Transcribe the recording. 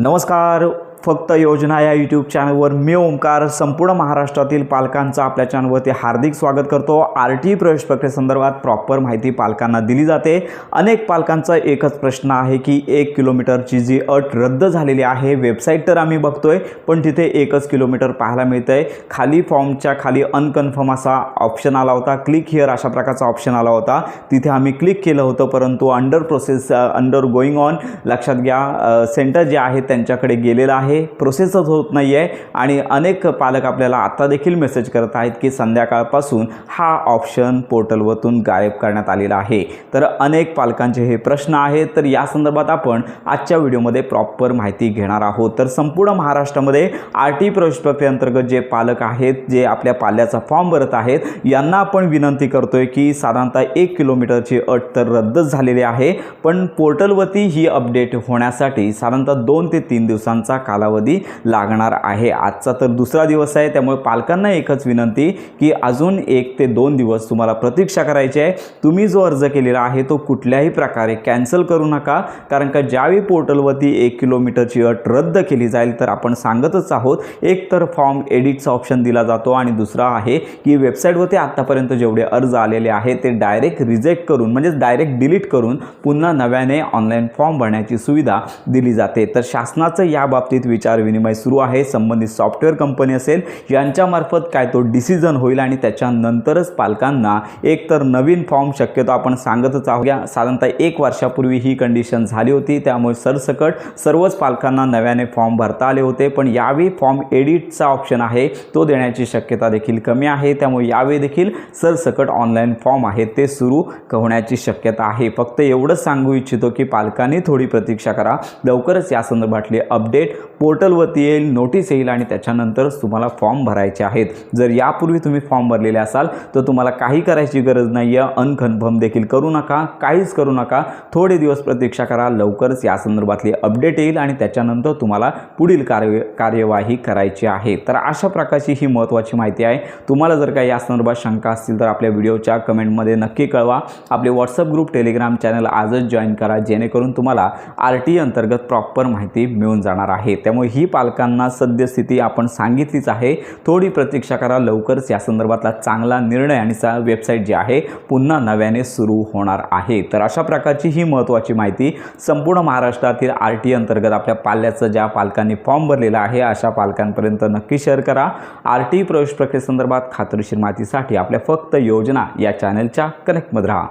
नमस्कार. फक्त योजना या यूट्यूब चॅनलवर मी ओमकार संपूर्ण महाराष्ट्रातील पालकांचं आपल्या चॅनलवरती हार्दिक स्वागत करतो. RTE प्रवेश प्रक्रियेसंदर्भात प्रॉपर माहिती पालकांना दिली जाते. अनेक पालकांचा एकच प्रश्न आहे की 1 किलोमीटरची जी अट रद्द झालेली आहे, वेबसाईट तर आम्ही बघतोय पण तिथे 1 किलोमीटर पाहायला मिळतंय. खाली फॉर्मच्या खाली अनकन्फर्म असा ऑप्शन आला होता, क्लिक हिअर अशा प्रकारचा ऑप्शन आला होता. तिथे आम्ही क्लिक केलं होतं, परंतु under process under going on लक्षात घ्या, सेंटर जे आहे त्यांच्याकडे गेलेलं आहे, प्रोसेसच होत नाही आहे. आणि अनेक पालक आपल्याला आता देखील मेसेज करत आहेत की संध्याकाळपासून हा ऑप्शन पोर्टलवरून गायब करण्यात आलेला आहे. तर अनेक पालकांचे हे प्रश्न आहेत. तर या संदर्भात आपण आजच्या व्हिडिओमध्ये प्रॉपर माहिती घेणार आहोत. तर संपूर्ण महाराष्ट्रामध्ये RTE प्रवेश प्रक्रियेअंतर्गत जे पालक आहेत, जे आपल्या पाल्याचा फॉर्म भरत आहेत, यांना आपण विनंती करतोय की साधारणतः 1 किलोमीटरची अट तर रद्दच झालेली आहे, पण पोर्टलवरती ही अपडेट होण्यासाठी साधारणतः 2 ते 3 दिवसांचा कालावधी लागणार आहे. आजचा तर दुसरा दिवस आहे, त्यामुळे पालकांना एकच विनंती की अजून 1 ते 2 दिवस तुम्हाला प्रतीक्षा करायची आहे. तुम्ही जो अर्ज केलेला आहे तो कुठल्याही प्रकारे कॅन्सल करू नका, कारण का ज्यावेळी पोर्टलवरती 1 किलोमीटरची अट रद्द केली जाईल तर आपण सांगतच आहोत, एक तर फॉर्म एडिटचा ऑप्शन दिला जातो आणि दुसरा आहे की वेबसाईटवरती आतापर्यंत जेवढे अर्ज आलेले आहेत ते डायरेक्ट रिजेक्ट करून म्हणजे डायरेक्ट डिलीट करून पुन्हा नव्याने ऑनलाईन फॉर्म भरण्याची सुविधा दिली जाते. तर शासनाचं या बाबतीत विचार विनिमय सुरू आहे. संबंधित सॉफ्टवेअर कंपनी असेल यांच्यामार्फत काय तो डिसिजन होईल आणि त्याच्यानंतरच पालकांना एक तर नवीन फॉर्म शक्यतो आपण सांगतच आहोत. साधारणतः 1 वर्षापूर्वी ही कंडिशन झाली होती, त्यामुळे सरसकट सर्वच पालकांना नव्याने फॉर्म भरता आले होते. पण यावेळी फॉर्म एडिटचा ऑप्शन आहे तो देण्याची शक्यता देखील कमी आहे, त्यामुळे यावेळी देखील सरसकट ऑनलाईन फॉर्म आहे ते सुरू होण्याची शक्यता आहे. फक्त एवढंच सांगू इच्छितो की पालकांनी थोडी प्रतीक्षा करा, लवकरच या संदर्भातले अपडेट पोर्टलवरती येईल, नोटीस येईल आणि त्याच्यानंतरच तुम्हाला फॉर्म भरायचे आहेत. जर यापूर्वी तुम्ही फॉर्म भरलेले असाल तर तुम्हाला काही करायची गरज नाही आहे. अनकन्फर्म देखील करू नका, काहीच करू नका. थोडे दिवस प्रतीक्षा करा, लवकरच या संदर्भातली अपडेट येईल आणि त्याच्यानंतर तुम्हाला पुढील कार्यवाही करायची आहे. तर अशा प्रकारची ही महत्त्वाची माहिती आहे. तुम्हाला जर काही या संदर्भात शंका असतील तर आपल्या व्हिडिओच्या कमेंटमध्ये नक्की कळवा. आपले व्हॉट्सअप ग्रुप, टेलिग्राम चॅनल आजच जॉईन करा, जेणेकरून तुम्हाला RTE अंतर्गत प्रॉपर माहिती मिळून जाणार आहे. त्यामुळे ही पालकांना सद्यस्थिती आपण सांगितलीच आहे. थोडी प्रतीक्षा करा, लवकरच या संदर्भातला चांगला निर्णय आणि वेबसाईट जी आहे पुन्हा नव्याने सुरू होणार आहे. तर अशा प्रकारची ही महत्त्वाची माहिती संपूर्ण महाराष्ट्रातील RTE अंतर्गत आपल्या पाल्याचं ज्या पालकांनी फॉर्म भरलेला आहे अशा पालकांपर्यंत नक्की शेअर करा. RTE प्रवेश प्रक्रियेसंदर्भात खात्रीशीर माहितीसाठी आपल्या फक्त योजना या चॅनलच्या कनेक्टमध्ये राहा.